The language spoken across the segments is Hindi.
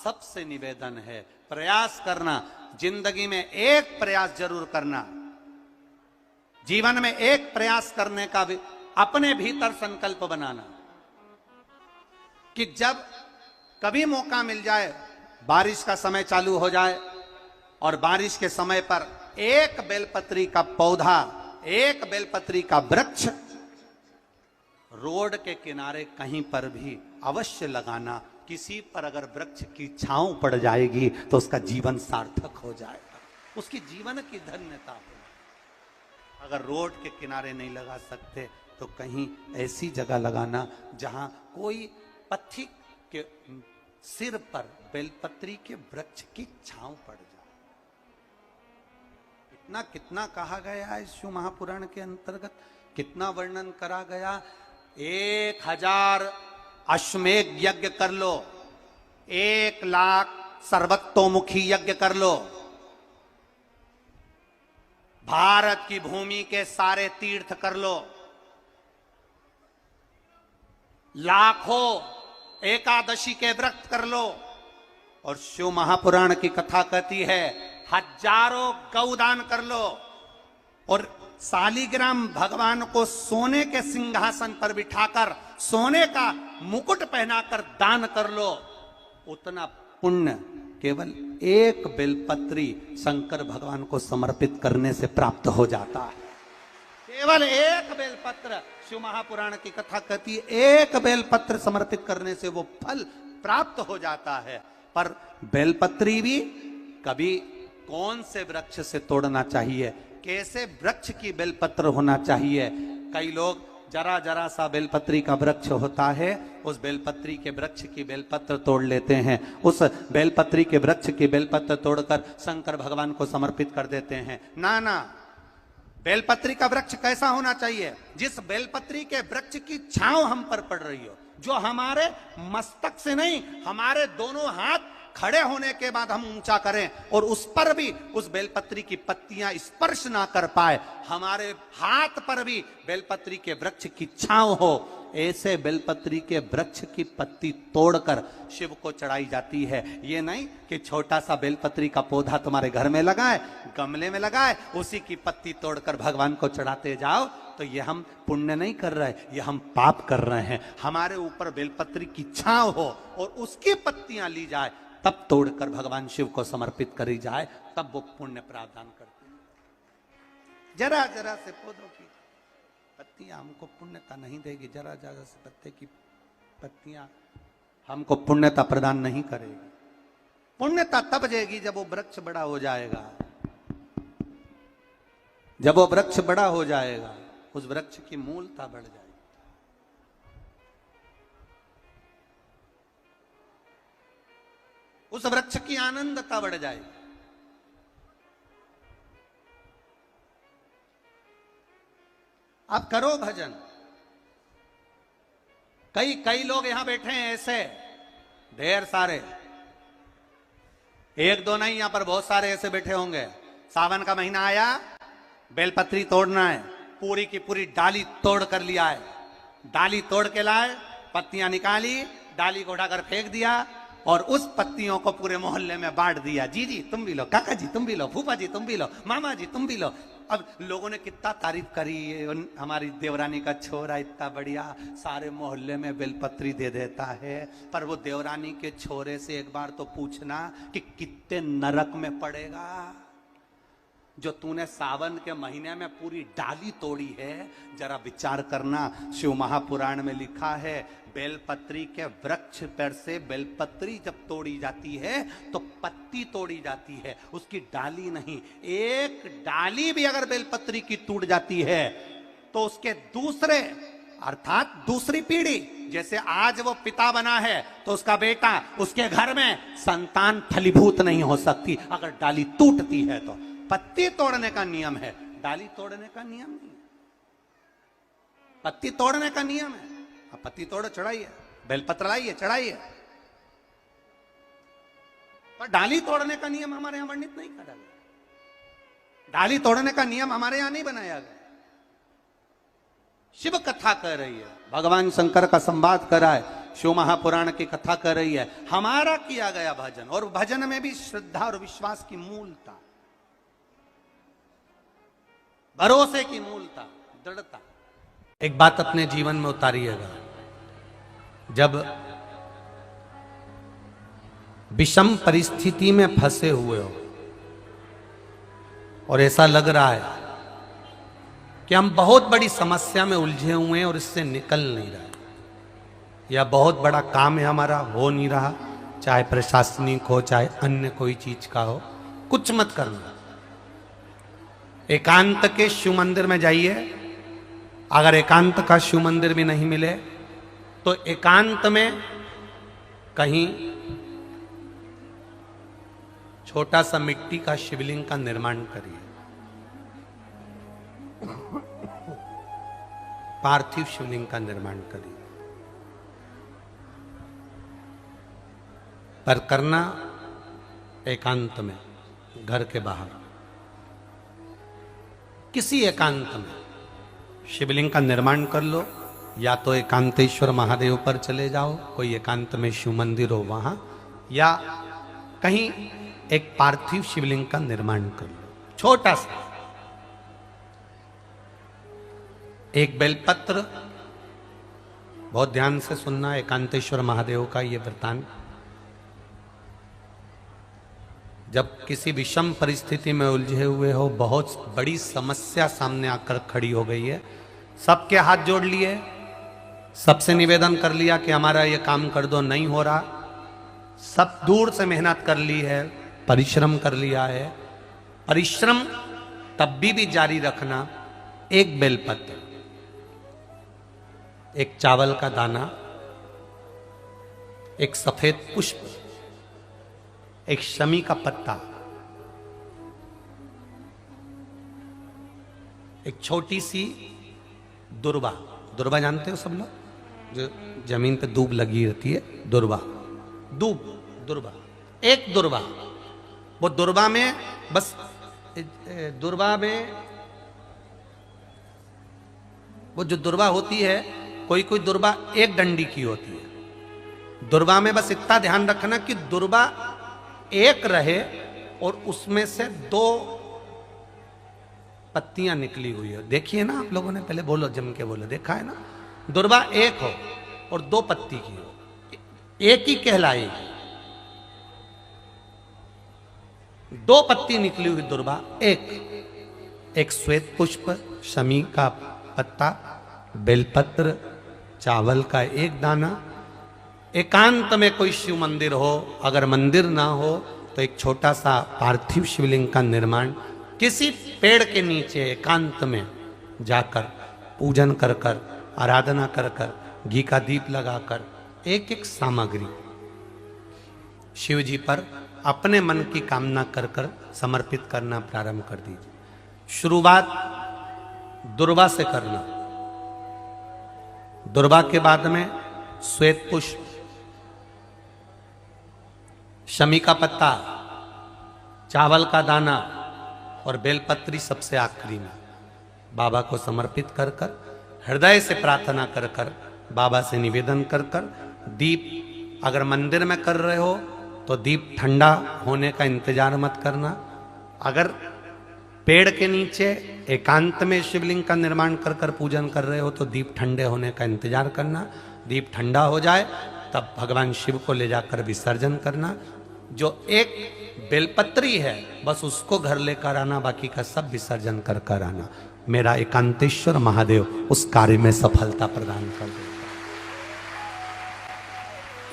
सबसे निवेदन है, प्रयास करना, जिंदगी में एक प्रयास जरूर करना, जीवन में एक प्रयास करने का भी अपने भीतर संकल्प बनाना कि जब कभी मौका मिल जाए, बारिश का समय चालू हो जाए और बारिश के समय पर एक बेलपत्री का पौधा, एक बेलपत्री का वृक्ष रोड के किनारे कहीं पर भी अवश्य लगाना। किसी पर अगर वृक्ष की छांव पड़ जाएगी तो उसका जीवन सार्थक हो जाएगा, उसकी जीवन की धन्यता हो। अगर रोड के किनारे नहीं लगा सकते तो कहीं ऐसी जगह लगाना जहां कोई पथिक के सिर पर बेलपत्री के वृक्ष की छांव पड़ जाए। इतना कितना कहा गया है शिव महापुराण के अंतर्गत, कितना वर्णन करा गया। 1000 अश्वमेध यज्ञ कर लो, 1,00,000 सर्वतोमुखी यज्ञ कर लो, भारत की भूमि के सारे तीर्थ कर लो, लाखों एकादशी के व्रत कर लो, और शिव महापुराण की कथा कहती है हजारों गौदान कर लो, और शालिग्राम भगवान को सोने के सिंहासन पर बिठाकर सोने का मुकुट पहनाकर दान कर लो। उतना पुण्य केवल एक बेलपत्री शंकर भगवान को समर्पित करने से प्राप्त हो जाता है। केवल एक बेलपत्र, शिव महापुराण की कथा कहती है एक बेलपत्र समर्पित करने से वो फल प्राप्त हो जाता है। पर बेलपत्री भी कभी कौन से वृक्ष से तोड़ना चाहिए, कैसे वृक्ष की बेलपत्र होना चाहिए। कई लोग जरा जरा सा बेलपत्री का वृक्ष होता है, उस बेलपत्री के वृक्ष की बेलपत्र तोड़ लेते हैं, उस बेलपत्री के वृक्ष की बेलपत्र तोड़कर शंकर भगवान को समर्पित कर देते हैं। ना ना, बेलपत्री का वृक्ष कैसा होना चाहिए, जिस बेलपत्री के वृक्ष की छांव हम पर पड़ रही हो, जो हमारे मस्तक से नहीं, हमारे दोनों हाथ खड़े होने के बाद हम ऊंचा करें और उस पर भी उस बेलपत्री की पत्तियां स्पर्श ना कर पाए, हमारे हाथ पर भी बेलपत्री के वृक्ष की छांव हो। ऐसे बेलपत्री के वृक्ष की पत्ती तोड़कर शिव को चढ़ाई जाती है। ये नहीं कि छोटा सा बेलपत्री का पौधा तुम्हारे घर में लगाए, गमले में लगाए, उसी की पत्ती तोड़कर भगवान को चढ़ाते जाओ, तो ये हम पुण्य नहीं कर रहे, ये हम पाप कर रहे हैं। हमारे ऊपर बेलपत्री की छांव हो और उसकी पत्तियां ली जाए, तब तोड़कर भगवान शिव को समर्पित करी जाए, तब वो पुण्य प्रावधान करते हैं। जरा जरा से पौधों की पत्तियां हमको पुण्यता नहीं देगी, जरा जरा से पत्ते की पत्तियां हमको पुण्यता प्रदान नहीं करेगी। पुण्यता तब देगी जब वो वृक्ष बड़ा हो जाएगा, जब वो वृक्ष बड़ा हो जाएगा, उस वृक्ष की मूलता बढ़ जाएगी। उस वृक्ष की आनंदता बढ़ जाएगी। आप करो भजन। कई लोग यहां बैठे हैं ऐसे, ढेर सारे, एक दो नहीं, यहां पर बहुत सारे ऐसे बैठे होंगे। सावन का महीना आया, बेलपत्री तोड़ना है, पूरी की पूरी डाली तोड़ कर लिया है, डाली तोड़ के लाए, पत्तियां निकाली, डाली को उठाकर फेंक दिया और उस पत्तियों को पूरे मोहल्ले में बांट दिया। जी जी तुम भी लो, काका जी तुम भी लो, फूफा जी तुम भी लो, मामा जी तुम भी लो। अब लोगों ने कितना तारीफ करी, हमारी देवरानी का छोरा इतना बढ़िया सारे मोहल्ले में बेलपत्री दे देता है। पर वो देवरानी के छोरे से एक बार तो पूछना कि कितने नरक में पड़ेगा जो तूने सावन के महीने में पूरी डाली तोड़ी है। जरा विचार करना, शिव महापुराण में लिखा है बेलपत्री के वृक्ष पर से बेलपत्री जब तोड़ी जाती है तो पत्ती तोड़ी जाती है, उसकी डाली नहीं। एक डाली भी अगर बेलपत्री की टूट जाती है तो उसके दूसरे अर्थात दूसरी पीढ़ी, जैसे आज वो पिता बना है तो उसका बेटा, उसके घर में संतान फलीभूत नहीं हो सकती अगर डाली टूटती है। तो पत्ती तोड़ने का नियम है, डाली तोड़ने का नियम नहीं। पत्ती तोड़ने का नियम है, अब पत्ती तोड़ो चढ़ाइए, बेलपत्र लाइए चढ़ाइए, पर डाली तोड़ने का नियम हमारे यहां वर्णित नहीं करा गया। डाली तोड़ने का नियम हमारे यहां नहीं बनाया गया। शिव कथा कह रही है, भगवान शंकर का संवाद करा है शिव महापुराण की कथा कर रही है, हमारा किया गया भजन, और भजन में भी श्रद्धा और विश्वास की मूलता, भरोसे की मूलता, दृढ़ता। एक बात अपने जीवन में उतारिएगा, जब विषम परिस्थिति में फंसे हुए हो और ऐसा लग रहा है कि हम बहुत बड़ी समस्या में उलझे हुए हैं और इससे निकल नहीं रहा, या बहुत बड़ा काम है हमारा, हो नहीं रहा, चाहे प्रशासनिक हो चाहे अन्य कोई चीज का हो, कुछ मत करना, एकांत के शिव मंदिर में जाइए। अगर एकांत का शिव मंदिर भी नहीं मिले तो एकांत में कहीं छोटा सा मिट्टी का शिवलिंग का निर्माण करिए, पार्थिव शिवलिंग का निर्माण करिए, पर करना एकांत में, घर के बाहर, किसी एकांत में शिवलिंग का निर्माण कर लो, या तो एकांतेश्वर महादेव पर चले जाओ, कोई एकांत में शिव मंदिर हो वहां, या कहीं एक पार्थिव शिवलिंग का निर्माण कर लो, छोटा सा, एक बेलपत्र, बहुत ध्यान से सुनना एकांतेश्वर महादेव का ये वृतांत। जब किसी विषम परिस्थिति में उलझे हुए हो, बहुत बड़ी समस्या सामने आकर खड़ी हो गई है, सबके हाथ जोड़ लिए, सबसे निवेदन कर लिया कि हमारा ये काम कर दो, नहीं हो रहा, सब दूर से मेहनत कर ली है, परिश्रम कर लिया है, परिश्रम तब भी जारी रखना। एक बेलपत्र, एक चावल का दाना, एक सफेद पुष्प, एक शमी का पत्ता, एक छोटी सी दुर्वा, दुर्वा जानते हो सब लोग, जो जमीन पे दूब लगी रहती है, दुर्वा, दूब, दुर्वा, एक दुर्वा, वो दुर्वा में बस, दुर्वा में वो जो दुर्वा होती है, कोई कोई दुर्वा एक डंडी की होती है, दुर्वा में बस इतना ध्यान रखना कि दुर्वा एक रहे और उसमें से 2 पत्तियां निकली हुई है। देखिए ना आप लोगों ने, पहले बोलो, जम के बोलो, देखा है ना, दुर्वा एक हो और 2 पत्ती की हो, एक ही कहलाएगी। 2 पत्ती निकली हुई दुर्वा, एक श्वेत पुष्प, शमी का पत्ता, बेलपत्र, चावल का एक दाना। एकांत में कोई शिव मंदिर हो, अगर मंदिर ना हो तो एक छोटा सा पार्थिव शिवलिंग का निर्माण, किसी पेड़ के नीचे एकांत में जाकर पूजन कर कर, आराधना कर कर, घी का दीप लगाकर, एक एक सामग्री शिव जी पर अपने मन की कामना कर कर समर्पित करना प्रारंभ कर दीजिए। शुरुआत दुर्वा से करना, दुर्वा के बाद में श्वेत पुष्प, शमी का पत्ता, चावल का दाना और बेलपत्री सबसे आखिरी में बाबा को समर्पित कर कर, हृदय से प्रार्थना कर कर, बाबा से निवेदन कर कर, दीप अगर मंदिर में कर रहे हो तो दीप ठंडा होने का इंतजार मत करना। अगर पेड़ के नीचे एकांत में शिवलिंग का निर्माण कर कर पूजन कर रहे हो तो दीप ठंडे होने का इंतजार करना। दीप ठंडा हो जाए तब भगवान शिव को ले जाकर विसर्जन करना। जो एक बेलपत्री है बस उसको घर लेकर आना, बाकी का सब विसर्जन कर कर आना। मेरा एकांतेश्वर महादेव उस कार्य में सफलता प्रदान कर देगा।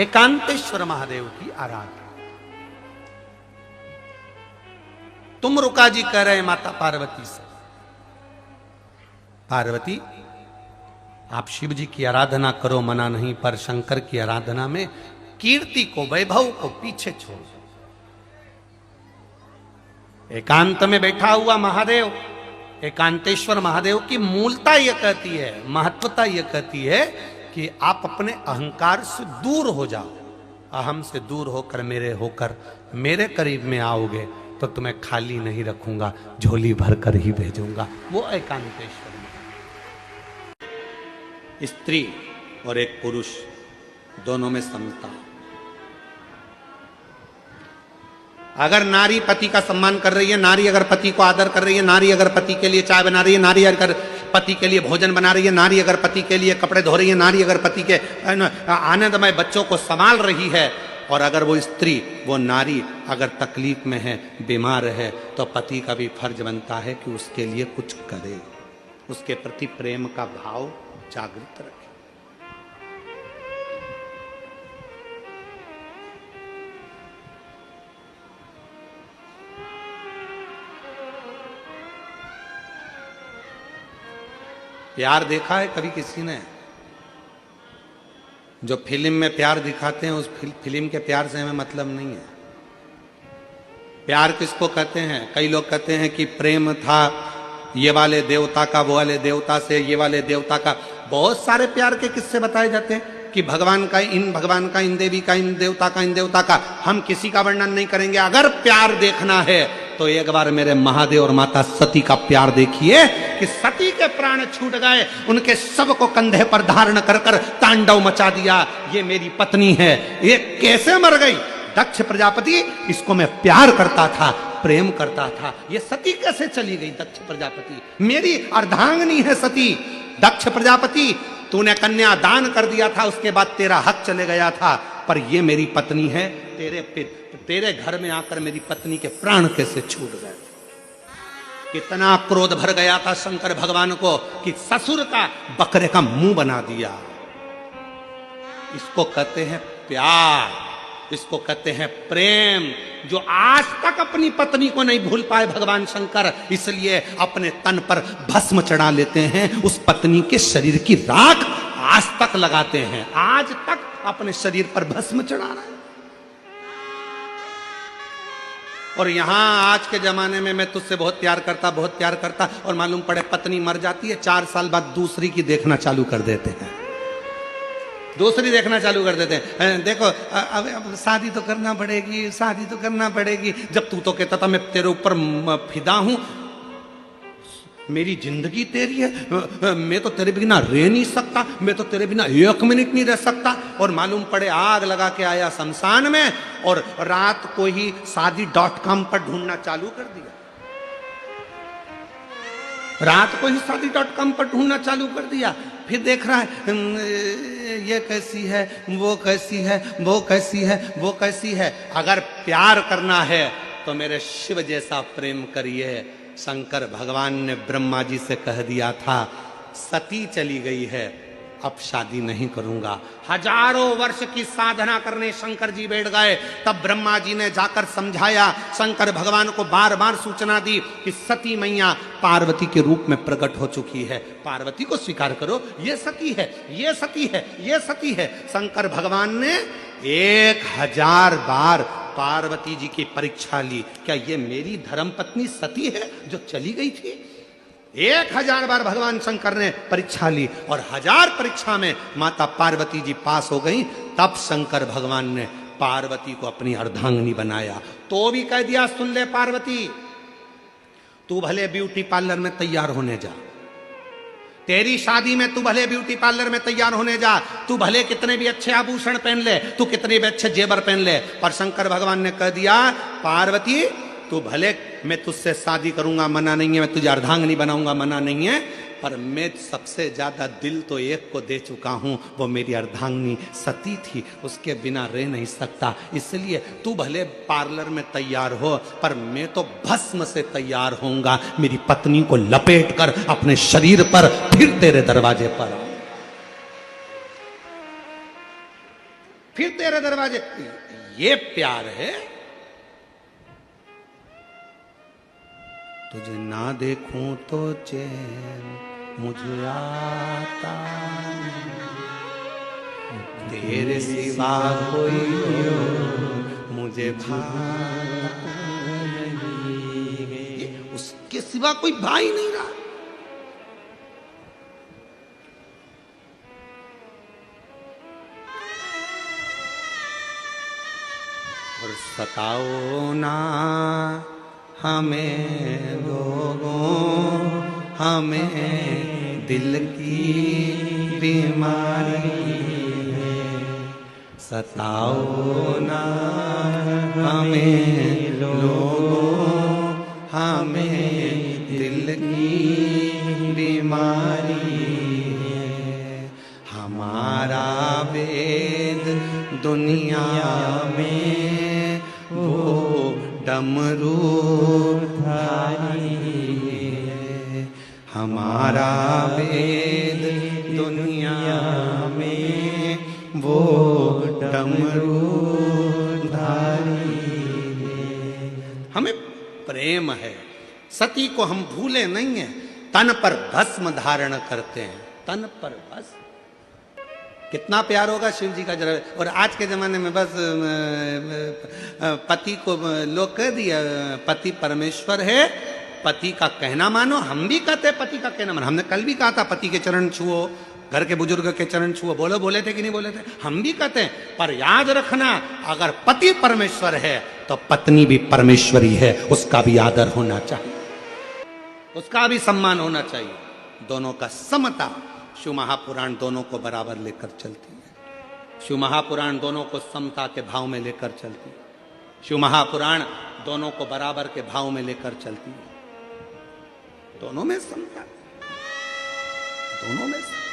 एकांतेश्वर महादेव की आराधना। तुम रुका जी कह रहे माता पार्वती से, पार्वती आप शिव जी की आराधना करो, मना नहीं, पर शंकर की आराधना में कीर्ति को, वैभव को पीछे छोड़। एकांत में बैठा हुआ महादेव, एकांतेश्वर महादेव की मूलता यह कहती है, महत्वता यह कहती है कि आप अपने अहंकार से दूर हो जाओ। अहम से दूर होकर मेरे करीब में आओगे तो तुम्हें खाली नहीं रखूंगा, झोली भर कर ही भेजूंगा। वो एकांतेश्वर। स्त्री और एक पुरुष दोनों में समता। अगर नारी पति का सम्मान कर रही है, नारी अगर पति को आदर कर रही है, नारी अगर पति के लिए चाय बना रही है, नारी अगर पति के लिए भोजन बना रही है, नारी अगर पति के लिए कपड़े धो रही है, नारी अगर पति के आनंदमय बच्चों को संभाल रही है, और अगर वो स्त्री, वो नारी अगर तकलीफ में है, बीमार है, तो पति का भी फर्ज बनता है कि उसके लिए कुछ करे, उसके प्रति प्रेम का भाव जागृत रखे। प्यार देखा है कभी किसी ने? जो फिल्म में प्यार दिखाते हैं उस फिल्म के प्यार से हमें मतलब नहीं है। प्यार किसको कहते हैं? कई लोग कहते हैं कि प्रेम था ये वाले देवता का वो वाले देवता से, ये वाले देवता का। बहुत सारे प्यार के किस्से बताए जाते हैं कि भगवान का इन भगवान का, इन देवी का, इन देवता का, इन देवता का। हम किसी का वर्णन नहीं करेंगे। अगर प्यार देखना है तो एक बार मेरे महादेव और माता सती का प्यार देखिए कि सती के प्राण छूट गए, उनके शव को कंधे पर धारण कर कर तांडव मचा दिया। ये मेरी पत्नी है, ये कैसे मर गई? दक्ष प्रजापति, इसको मैं प्यार करता था, प्रेम करता था, ये सती कैसे चली गई? दक्ष प्रजापति, मेरी अर्धांगिनी है सती। दक्ष प्रजापति, तूने कन्या दान कर दिया था, उसके बाद तेरा हक चले गया था, पर ये मेरी पत्नी है। तेरे घर में आकर मेरी पत्नी के प्राण कैसे छूट गए? कितना क्रोध भर गया था शंकर भगवान को कि ससुर का बकरे का मुंह बना दिया। इसको कहते हैं प्यार, इसको कहते हैं प्रेम, जो आज तक अपनी पत्नी को नहीं भूल पाए भगवान शंकर, इसलिए अपने तन पर भस्म चढ़ा लेते हैं। उस पत्नी के शरीर की राख आज तक लगाते हैं, आज तक अपने शरीर पर भस्म चढ़ा रहा है। और यहां आज के जमाने में मैं तुझसे बहुत प्यार करता, बहुत प्यार करता, और मालूम पड़े पत्नी मर जाती है, 4 साल बाद दूसरी की देखना चालू कर देते हैं, दूसरी देखना चालू कर देते हैं। देखो अब शादी तो करना पड़ेगी, शादी तो करना पड़ेगी। जब तू तो कहता था मैं तेरे ऊपर फिदा हूं, मेरी जिंदगी तेरी है, मैं तो तेरे बिना रह नहीं सकता, मैं तो तेरे बिना 1 मिनट नहीं रह सकता। और मालूम पड़े आग लगा के आया शमशान में, और रात को ही शादी.com पर ढूंढना चालू कर दिया। रात को ही शादी.com पर ढूंढना चालू कर दिया। फिर देख रहा है ये कैसी है, वो कैसी है, वो कैसी है, वो कैसी है। अगर प्यार करना है तो मेरे शिव जैसा प्रेम करिए। शंकर भगवान ने ब्रह्मा जी से कह दिया था सती चली गई है, अब शादी नहीं करूंगा। हजारों वर्ष की साधना करने शंकर जी बैठ गए, तब ब्रह्मा जी ने जाकर समझाया, शंकर भगवान को बार बार सूचना दी कि सती मैया पार्वती के रूप में प्रकट हो चुकी है, पार्वती को स्वीकार करो, ये सती है, ये सती है, ये सती है। शंकर भगवान ने 1000 बार पार्वती जी की परीक्षा ली, क्या ये मेरी धर्मपत्नी सती है जो चली गई थी? 1000 बार भगवान शंकर ने परीक्षा ली, और 1000 परीक्षा में माता पार्वती जी पास हो गई। तब शंकर भगवान ने पार्वती को अपनी अर्धांगिनी बनाया। तो भी कह दिया, सुन ले पार्वती, तू भले ब्यूटी पार्लर में तैयार होने जा, तेरी शादी में तू भले ब्यूटी पार्लर में तैयार होने जा, तू भले कितने भी अच्छे आभूषण पहन ले, तू कितने भी अच्छे जेवर पहन ले, पर शंकर भगवान ने कह दिया, पार्वती तू भले मैं तुझसे शादी करूंगा, मना नहीं है, मैं तुझे अर्धांगिनी बनाऊंगा, मना नहीं है, पर मैं सबसे ज्यादा दिल तो एक को दे चुका हूं, वो मेरी अर्धांगिनी सती थी, उसके बिना रह नहीं सकता। इसलिए तू भले पार्लर में तैयार हो, पर मैं तो भस्म से तैयार होऊंगा, मेरी पत्नी को लपेट कर अपने शरीर पर फिर तेरे दरवाजे पर आऊं, फिर तेरे दरवाजे। ये प्यार है। तुझे ना देखूं तो चैन मुझे आता नहीं, तेरे सिवा कोई और मुझे भाता नहीं, उसके सिवा कोई भाई नहीं रहा। और सताओ ना हमें लोगों, हमें दिल की बीमारी है, सताओ ना हमें लोगों, हमें दिल की बीमारी है। हमारा वेद दुनिया में वो डमरू धारी है। हमारा वेद दुनिया में वो डमरू धारी है। हमें प्रेम है, सती को हम भूले नहीं हैं, तन पर भस्म धारण करते हैं, तन पर भस्म। कितना प्यार होगा शिव जी का जरा। और आज के जमाने में बस पति को लोग कह दिया पति परमेश्वर है, पति का कहना मानो। हम भी कहते पति का कहना मानो, हमने कल भी कहा था पति के चरण छुओ, घर के बुजुर्ग के चरण छुओ। बोले थे कि नहीं बोले थे? हम भी कहते हैं। पर याद रखना, अगर पति परमेश्वर है तो पत्नी भी परमेश्वरी है, उसका भी आदर होना चाहिए, उसका भी सम्मान होना चाहिए। दोनों का समता। शिव महापुराण दोनों को बराबर लेकर चलती है। शिव महापुराण दोनों को समता के भाव में लेकर चलती है। शिव महापुराण दोनों को बराबर के भाव में लेकर चलती है। दोनों में समता, दोनों में समता।